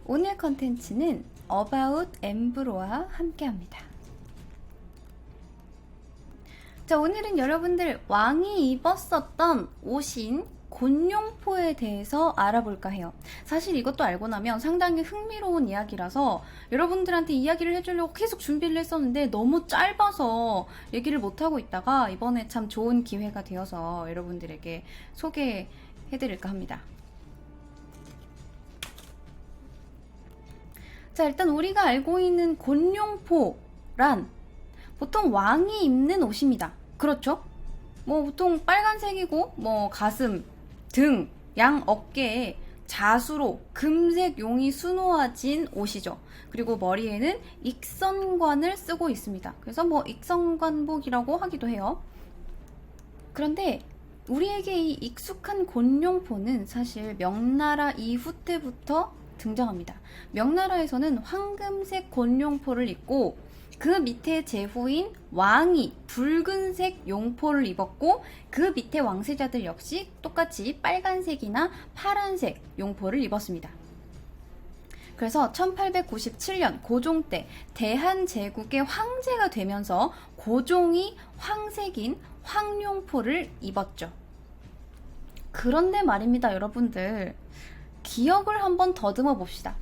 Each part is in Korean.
오늘 컨텐츠는 About 엠브로와 함께합니다. 자, 오늘은 여러분들 왕이 입었었던 옷인 곤룡포에 대해서 알아볼까 해요. 사실 이것도 알고 나면 상당히 흥미로운 이야기라서 여러분들한테 이야기를 해주려고 계속 준비를 했었는데 너무 짧아서 얘기를 못하고 있다가 이번에 참 좋은 기회가 되어서 여러분들에게 소개해드릴까 합니다. 자, 일단 우리가 알고 있는 곤룡포란 보통 왕이 입는 옷입니다. 그렇죠? 보통 빨간색이고 가슴, 등, 양 어깨에 자수로 금색 용이 수놓아진 옷이죠. 그리고 머리에는 익선관을 쓰고 있습니다. 그래서 익선관복이라고 하기도 해요. 그런데 우리에게 이 익숙한 곤룡포는 사실 명나라 이후 때부터 등장합니다. 명나라에서는 황금색 곤룡포를 입고 그 밑에 제후인 왕이 붉은색 용포를 입었고 그 밑에 왕세자들 역시 똑같이 빨간색이나 파란색 용포를 입었습니다. 그래서 1897년 고종 때 대한제국의 황제가 되면서 고종이 황색인 황룡포를 입었죠. 그런데 말입니다, 여러분들. 기억을 한번 더듬어 봅시다.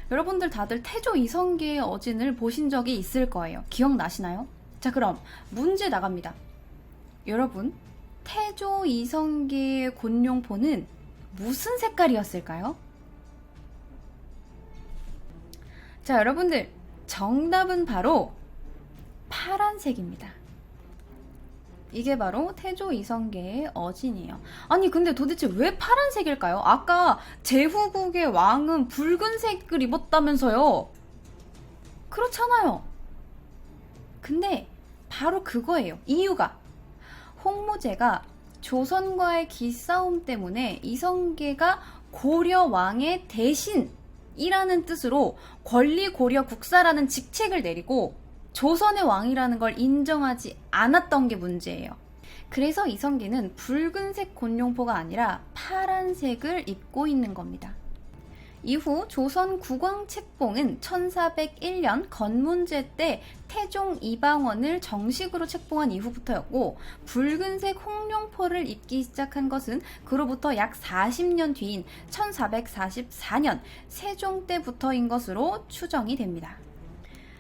여러분들 다들 태조 이성계의 어진을 보신 적이 있을 거예요. 기억나시나요? 자, 그럼 문제 나갑니다. 여러분, 태조 이성계의 곤룡포는 무슨 색깔이었을까요? 자, 여러분들, 정답은 바로 파란색입니다. 이게 바로 태조 이성계의 어진이에요. 아니, 근데 도대체 왜 파란색일까요? 아까 제후국의 왕은 붉은색을 입었다면서요. 그렇잖아요. 근데 바로 그거예요. 이유가 홍무제가 조선과의 기싸움 때문에 이성계가 고려 왕의 대신이라는 뜻으로 권리고려 국사라는 직책을 내리고 조선의 왕이라는 걸 인정하지 않았던 게 문제예요. 그래서 이성계는 붉은색 곤룡포가 아니라 파란색을 입고 있는 겁니다. 이후 조선 국왕 책봉은 1401년 건문제 때 태종 이방원을 정식으로 책봉한 이후부터였고 붉은색 홍룡포를 입기 시작한 것은 그로부터 약 40년 뒤인 1444년 세종 때부터인 것으로 추정이 됩니다.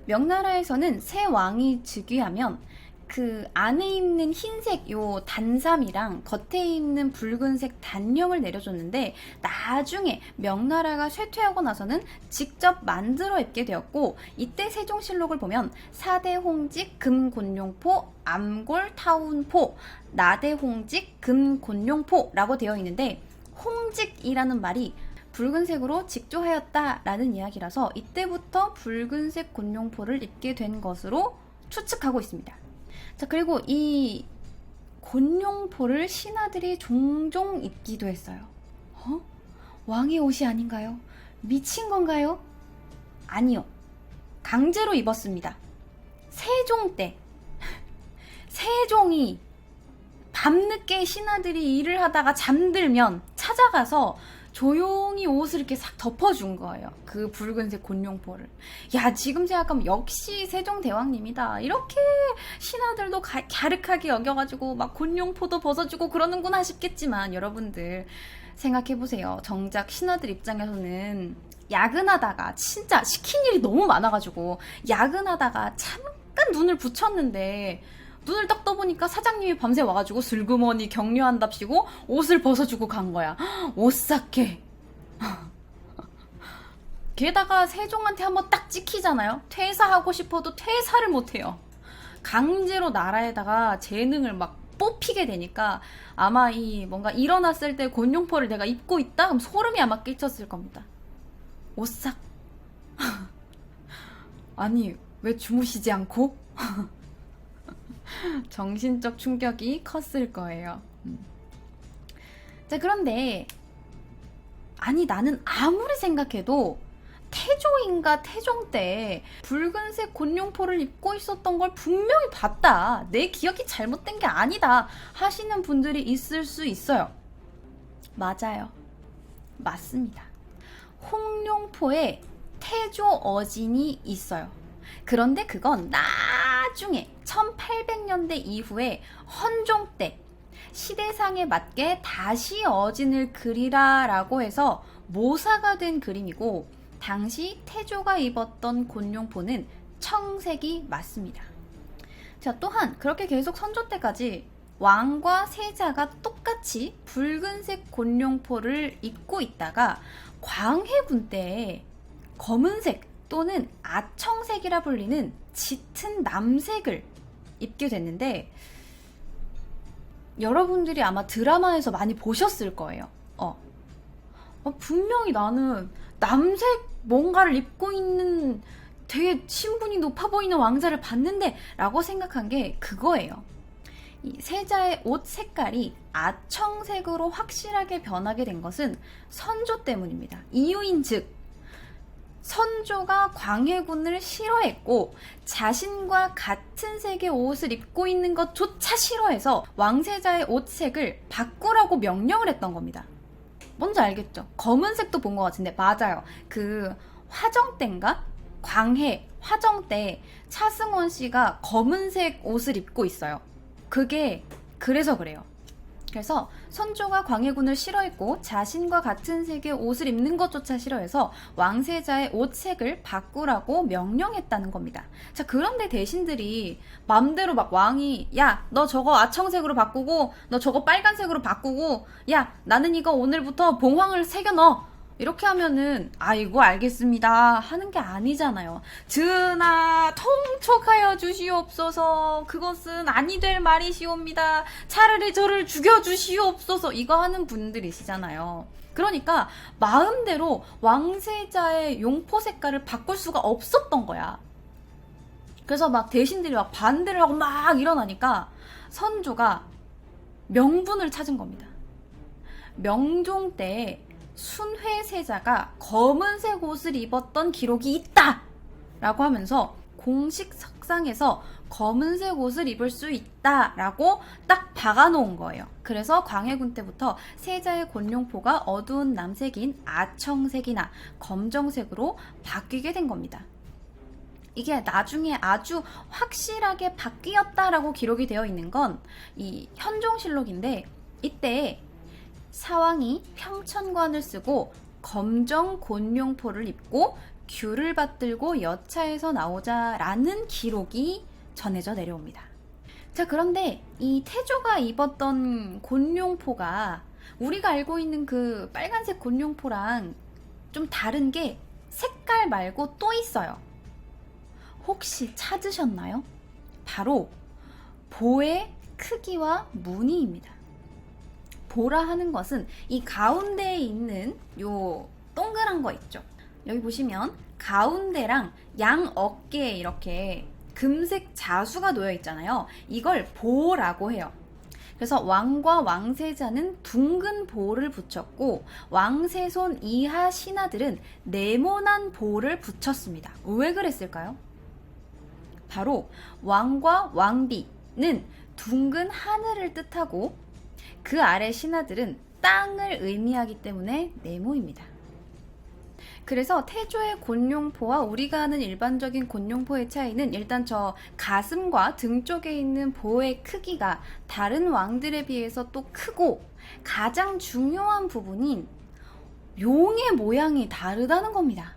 명나라에서는 새 왕이 즉위하면 그 안에 입는 흰색 요 단삼이랑 겉에 입는 붉은색 단령을 내려줬는데 나중에 명나라가 쇠퇴하고 나서는 직접 만들어 입게 되었고 이때 세종실록을 보면 사대홍직 금곤룡포 암골 타운포 나대홍직 금곤룡포라고 되어 있는데 홍직이라는 말이 붉은색으로 직조하였다라는 이야기라서 이때부터 붉은색 곤룡포를 입게 된 것으로 추측하고 있습니다. 자, 그리고 이 곤룡포를 신하들이 종종 입기도 했어요. 왕의 옷이 아닌가요? 미친 건가요? 아니요. 강제로 입었습니다. 세종 때 세종이 밤늦게 신하들이 일을 하다가 잠들면 찾아가서 조용히 옷을 이렇게 싹 덮어준 거예요. 그 붉은색 곤룡포를. 야, 지금 생각하면 역시 세종대왕님이다. 이렇게 신하들도 갸륵하게 여겨가지고 막 곤룡포도 벗어주고 그러는구나 싶겠지만 여러분들 생각해보세요. 정작 신하들 입장에서는 야근하다가 진짜 시킨 일이 너무 많아가지고 야근하다가 잠깐 눈을 붙였는데 눈을 딱 떠보니까 사장님이 밤새 와가지고 슬그머니 격려한답시고 옷을 벗어주고 간 거야. 오싹해. 게다가 세종한테 한번 딱 찍히잖아요. 퇴사하고 싶어도 퇴사를 못해요. 강제로 나라에다가 재능을 막 뽑히게 되니까 아마 뭔가 일어났을 때 곤룡포를 내가 입고 있다? 그럼 소름이 아마 끼쳤을 겁니다. 오싹. 아니, 왜 주무시지 않고? 정신적 충격이 컸을 거예요. 자, 그런데 아니, 나는 아무리 생각해도 태조인가 태종 때 붉은색 곤룡포를 입고 있었던 걸 분명히 봤다. 내 기억이 잘못된 게 아니다 하시는 분들이 있을 수 있어요. 맞아요. 맞습니다. 홍룡포에 태조 어진이 있어요. 그런데 그건 나중에 1800년대 이후에 헌종 때 시대상에 맞게 다시 어진을 그리라 라고 해서 모사가 된 그림이고, 당시 태조가 입었던 곤룡포는 청색이 맞습니다. 자, 또한 그렇게 계속 선조 때까지 왕과 세자가 똑같이 붉은색 곤룡포를 입고 있다가 광해군 때에 검은색 또는 아청색이라 불리는 짙은 남색을 입게 됐는데, 여러분들이 아마 드라마에서 많이 보셨을 거예요. 분명히 나는 남색 뭔가를 입고 있는 되게 신분이 높아 보이는 왕자를 봤는데 라고 생각한 게 그거예요. 이 세자의 옷 색깔이 아청색으로 확실하게 변하게 된 것은 선조 때문입니다. 이유인즉 선조가 광해군을 싫어했고 자신과 같은 색의 옷을 입고 있는 것조차 싫어해서 왕세자의 옷 색을 바꾸라고 명령을 했던 겁니다. 뭔지 알겠죠? 검은색도 본 것 같은데, 맞아요. 그 화정 때인가? 광해, 화정 때 차승원 씨가 검은색 옷을 입고 있어요. 그게 그래서 그래요. 그래서 선조가 광해군을 싫어했고 자신과 같은 색의 옷을 입는 것조차 싫어해서 왕세자의 옷 색을 바꾸라고 명령했다는 겁니다. 자, 그런데 대신들이 맘대로 막 왕이 야, 너 저거 아청색으로 바꾸고 너 저거 빨간색으로 바꾸고 야, 나는 이거 오늘부터 봉황을 새겨 넣어, 이렇게 하면은 아이고 알겠습니다 하는 게 아니잖아요. 전하 통촉하여 주시옵소서, 그것은 아니 될 말이시옵니다, 차라리 저를 죽여주시옵소서, 이거 하는 분들이시잖아요. 그러니까 마음대로 왕세자의 용포 색깔을 바꿀 수가 없었던 거야. 그래서 막 대신들이 막 반대를 하고 막 일어나니까 선조가 명분을 찾은 겁니다. 명종 때 순회세자가 검은색 옷을 입었던 기록이 있다! 라고 하면서 공식 석상에서 검은색 옷을 입을 수 있다! 라고 딱 박아놓은 거예요. 그래서 광해군 때부터 세자의 곤룡포가 어두운 남색인 아청색이나 검정색으로 바뀌게 된 겁니다. 이게 나중에 아주 확실하게 바뀌었다라고 기록이 되어 있는 건 이 현종실록인데, 이때 사왕이 평천관을 쓰고 검정 곤룡포를 입고 귤을 받들고 여차에서 나오자라는 기록이 전해져 내려옵니다. 자, 그런데 이 태조가 입었던 곤룡포가 우리가 알고 있는 그 빨간색 곤룡포랑 좀 다른 게 색깔 말고 또 있어요. 혹시 찾으셨나요? 바로 보의 크기와 무늬입니다. 보라 하는 것은 이 가운데에 있는 요 동그란 거 있죠. 여기 보시면 가운데랑 양 어깨에 이렇게 금색 자수가 놓여 있잖아요. 이걸 보라고 해요. 그래서 왕과 왕세자는 둥근 보를 붙였고 왕세손 이하 신하들은 네모난 보를 붙였습니다. 왜 그랬을까요? 바로 왕과 왕비는 둥근 하늘을 뜻하고 그 아래 신하들은 땅을 의미하기 때문에 네모입니다. 그래서 태조의 곤룡포와 우리가 아는 일반적인 곤룡포의 차이는 일단 저 가슴과 등 쪽에 있는 보의 크기가 다른 왕들에 비해서 또 크고, 가장 중요한 부분인 용의 모양이 다르다는 겁니다.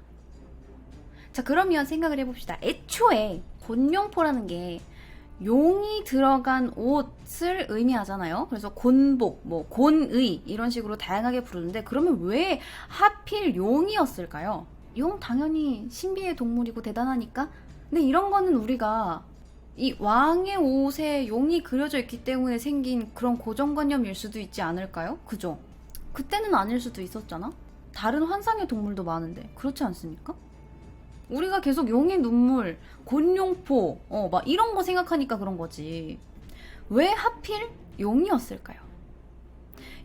자, 그러면 생각을 해봅시다. 애초에 곤룡포라는 게 용이 들어간 옷을 의미하잖아요. 그래서 곤복, 뭐 곤의 이런 식으로 다양하게 부르는데, 그러면 왜 하필 용이었을까요? 용 당연히 신비의 동물이고 대단하니까. 근데 이런 거는 우리가 이 왕의 옷에 용이 그려져 있기 때문에 생긴 그런 고정관념일 수도 있지 않을까요? 그죠? 그때는 아닐 수도 있었잖아. 다른 환상의 동물도 많은데 그렇지 않습니까? 우리가 계속 용의 눈물, 곤룡포, 막 이런 거 생각하니까 그런 거지. 왜 하필 용이었을까요?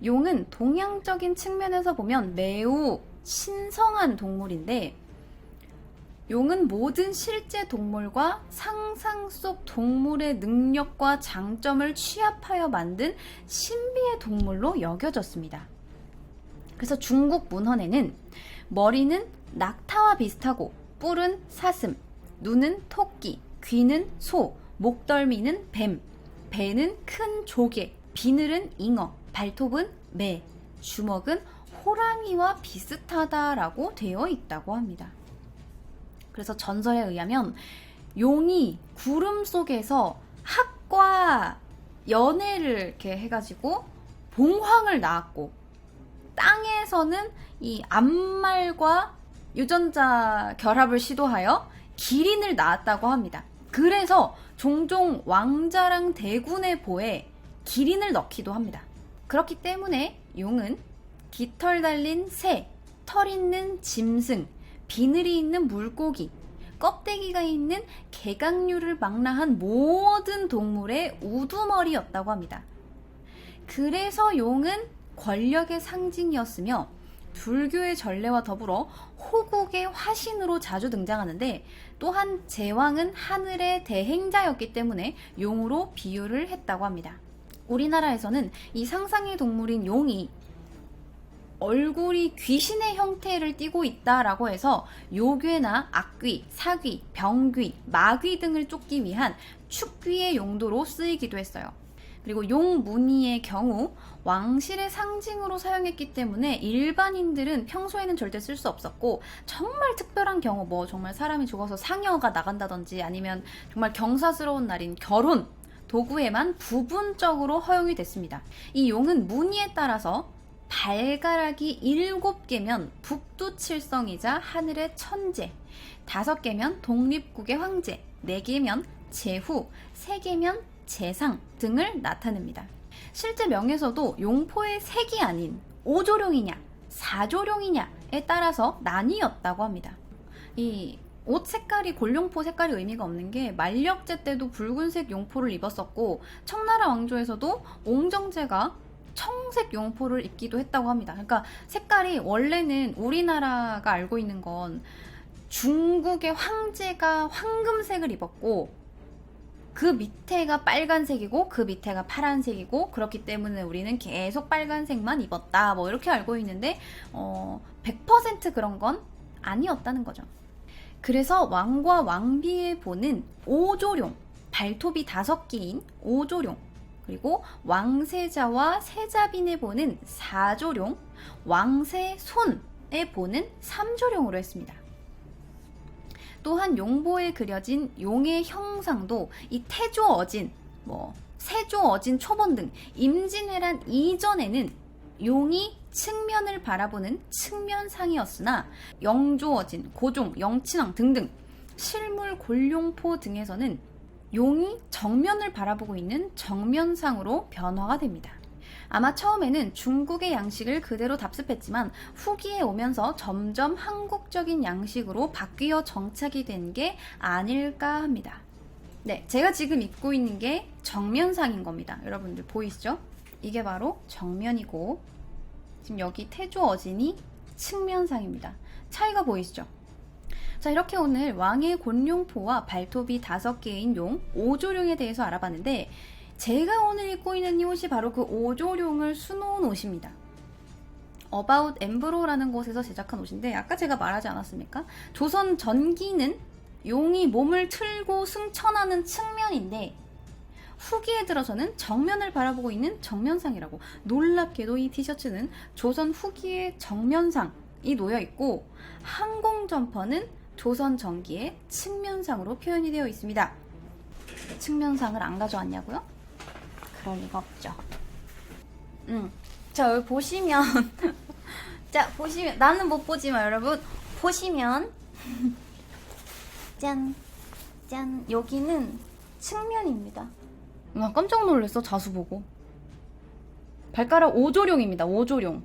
용은 동양적인 측면에서 보면 매우 신성한 동물인데, 용은 모든 실제 동물과 상상 속 동물의 능력과 장점을 취합하여 만든 신비의 동물로 여겨졌습니다. 그래서 중국 문헌에는 머리는 낙타와 비슷하고 뿔은 사슴, 눈은 토끼, 귀는 소, 목덜미는 뱀, 배는 큰 조개, 비늘은 잉어, 발톱은 매, 주먹은 호랑이와 비슷하다라고 되어 있다고 합니다. 그래서 전설에 의하면 용이 구름 속에서 학과 연애를 이렇게 해가지고 봉황을 낳았고, 땅에서는 이 암말과 유전자 결합을 시도하여 기린을 낳았다고 합니다. 그래서 종종 왕자랑 대군의 보에 기린을 넣기도 합니다. 그렇기 때문에 용은 깃털 달린 새, 털 있는 짐승, 비늘이 있는 물고기, 껍데기가 있는 개강류를 망라한 모든 동물의 우두머리였다고 합니다. 그래서 용은 권력의 상징이었으며 불교의 전례와 더불어 호국의 화신으로 자주 등장하는데, 또한 제왕은 하늘의 대행자였기 때문에 용으로 비유를 했다고 합니다. 우리나라에서는 이 상상의 동물인 용이 얼굴이 귀신의 형태를 띠고 있다라고 해서 요괴나 악귀, 사귀, 병귀, 마귀 등을 쫓기 위한 축귀의 용도로 쓰이기도 했어요. 그리고 용 무늬의 경우 왕실의 상징으로 사용했기 때문에 일반인들은 평소에는 절대 쓸 수 없었고, 정말 특별한 경우, 뭐 정말 사람이 죽어서 상여가 나간다든지 아니면 정말 경사스러운 날인 결혼 도구에만 부분적으로 허용이 됐습니다. 이 용은 무늬에 따라서 발가락이 7개면 북두칠성이자 하늘의 천재, 5개면 독립국의 황제, 4개면 제후, 3개면 재상 등을 나타냅니다. 실제 명에서도 용포의 색이 아닌 5조룡이냐 4조룡이냐에 따라서 나뉘었다고 합니다. 이 옷 색깔이 골룡포 색깔이 의미가 없는 게, 만력제 때도 붉은색 용포를 입었었고, 청나라 왕조에서도 옹정제가 청색 용포를 입기도 했다고 합니다. 그러니까 색깔이 원래는 우리나라가 알고 있는 건 중국의 황제가 황금색을 입었고 그 밑에가 빨간색이고 그 밑에가 파란색이고, 그렇기 때문에 우리는 계속 빨간색만 입었다, 뭐 이렇게 알고 있는데 100% 그런 건 아니었다는 거죠. 그래서 왕과 왕비의 보는 5조룡, 발톱이 5개인 5조룡, 그리고 왕세자와 세자빈의 보는 4조룡, 왕세 손의 보는 3조룡으로 했습니다. 또한 용보에 그려진 용의 형상도 이 태조어진, 세조어진 초본 등 임진왜란 이전에는 용이 측면을 바라보는 측면상이었으나, 영조어진, 고종, 영친왕 등등 실물 골룡포 등에서는 용이 정면을 바라보고 있는 정면상으로 변화가 됩니다. 아마 처음에는 중국의 양식을 그대로 답습했지만 후기에 오면서 점점 한국적인 양식으로 바뀌어 정착이 된 게 아닐까 합니다. 네, 제가 지금 입고 있는 게 정면상인 겁니다. 여러분들 보이시죠? 이게 바로 정면이고, 지금 여기 태조 어진이 측면상입니다. 차이가 보이시죠? 자, 이렇게 오늘 왕의 곤룡포와 발톱이 5개인 용 5조룡에 대해서 알아봤는데, 제가 오늘 입고 있는 이 옷이 바로 그 5조룡을 수놓은 옷입니다. About 엠브로라는 곳에서 제작한 옷인데, 아까 제가 말하지 않았습니까? 조선 전기는 용이 몸을 틀고 승천하는 측면인데, 후기에 들어서는 정면을 바라보고 있는 정면상이라고. 놀랍게도 이 티셔츠는 조선 후기의 정면상이 놓여있고, 항공점퍼는 조선 전기의 측면상으로 표현이 되어 있습니다. 측면상을 안 가져왔냐고요? 그럴 리가 없죠. 자, 여기 보시면 자, 보시면, 나는 못 보지만 여러분 보시면 짠, 짠, 여기는 측면입니다. 나 깜짝 놀랐어, 자수 보고. 발가락 5조룡입니다. 5조룡.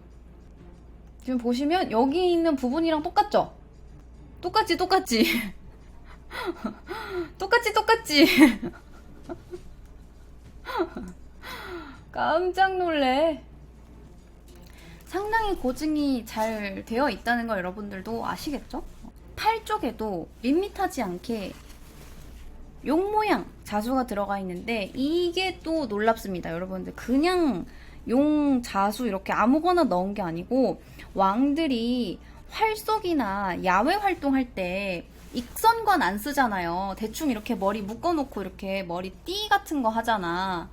지금 보시면 여기 있는 부분이랑 똑같죠? 똑같지. 똑같지. 깜짝 놀래. 상당히 고증이 잘 되어 있다는 걸 여러분들도 아시겠죠? 팔 쪽에도 밋밋하지 않게 용 모양 자수가 들어가 있는데, 이게 또 놀랍습니다. 여러분들, 그냥 용 자수 이렇게 아무거나 넣은 게 아니고 왕들이 활속이나 야외 활동할 때 익선관 안 쓰잖아요. 대충 이렇게 머리 묶어놓고 이렇게 머리띠 같은 거 하잖아.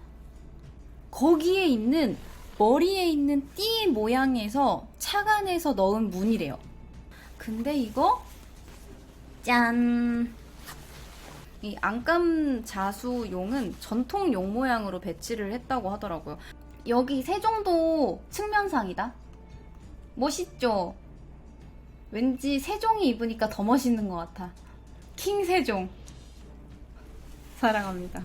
거기에 있는 머리에 있는 띠 모양에서 착안해서 넣은 무늬래요. 근데 이거 짠! 이 안감 자수용은 전통 용 모양으로 배치를 했다고 하더라고요. 여기 세종도 측면상이다. 멋있죠? 왠지 세종이 입으니까 더 멋있는 것 같아. 킹 세종. 사랑합니다.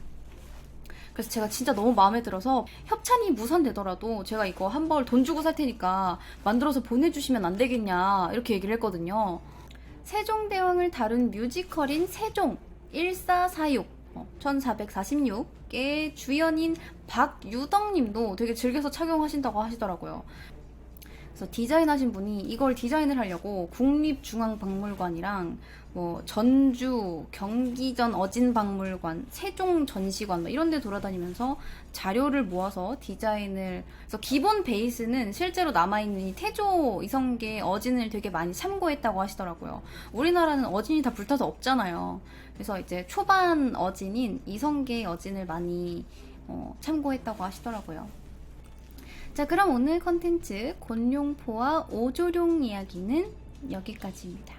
그래서 제가 진짜 너무 마음에 들어서 협찬이 무산되더라도 제가 이거 한 벌 돈 주고 살 테니까 만들어서 보내주시면 안 되겠냐 이렇게 얘기를 했거든요. 세종대왕을 다룬 뮤지컬인 세종 1446 1446의 주연인 박유덕님도 되게 즐겨서 착용하신다고 하시더라고요. 그래서 디자인하신 분이 이걸 디자인을 하려고 국립중앙박물관이랑 뭐 전주, 경기전 어진박물관, 세종전시관 뭐 이런 데 돌아다니면서 자료를 모아서 디자인을, 그래서 기본 베이스는 실제로 남아있는 이 태조 이성계 어진을 되게 많이 참고했다고 하시더라고요. 우리나라는 어진이 다 불타서 없잖아요. 그래서 이제 초반 어진인 이성계 어진을 많이 참고했다고 하시더라고요. 자, 그럼 오늘 컨텐츠 곤룡포와 오조룡 이야기는 여기까지입니다.